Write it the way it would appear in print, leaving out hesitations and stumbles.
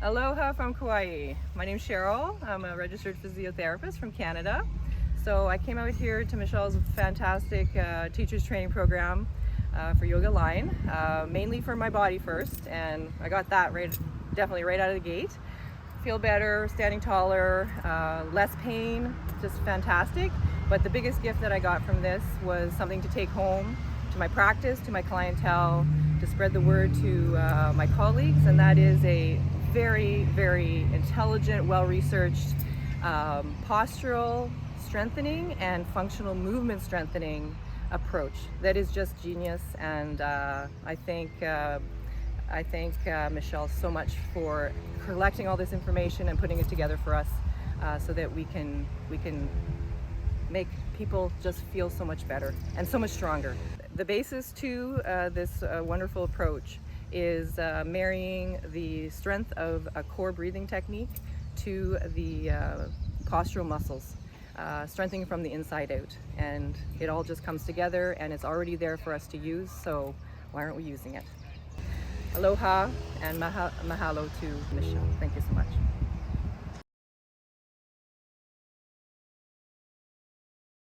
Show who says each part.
Speaker 1: Aloha from Kauai. My name's Cheryl. I'm a registered physiotherapist from Canada. So I came out here to Michelle's fantastic teacher's training program for Yoga Line, mainly for my body first, and I got that definitely right out of the gate. Feel better, standing taller, less pain, just fantastic. But the biggest gift that I got from this was something to take home to my practice, to my clientele, to spread the word to my colleagues, and that is a very, very intelligent, well-researched postural strengthening and functional movement strengthening approach that is just genius. And I thank Michelle so much for collecting all this information and putting it together for us, so that we can make people just feel so much better and so much stronger. The basis to this wonderful approach is marrying the strength of a core breathing technique to the postural muscles, strengthening from the inside out. And it all just comes together, and it's already there for us to use, so why aren't we using it? Aloha and mahalo to Michelle. Thank you so much.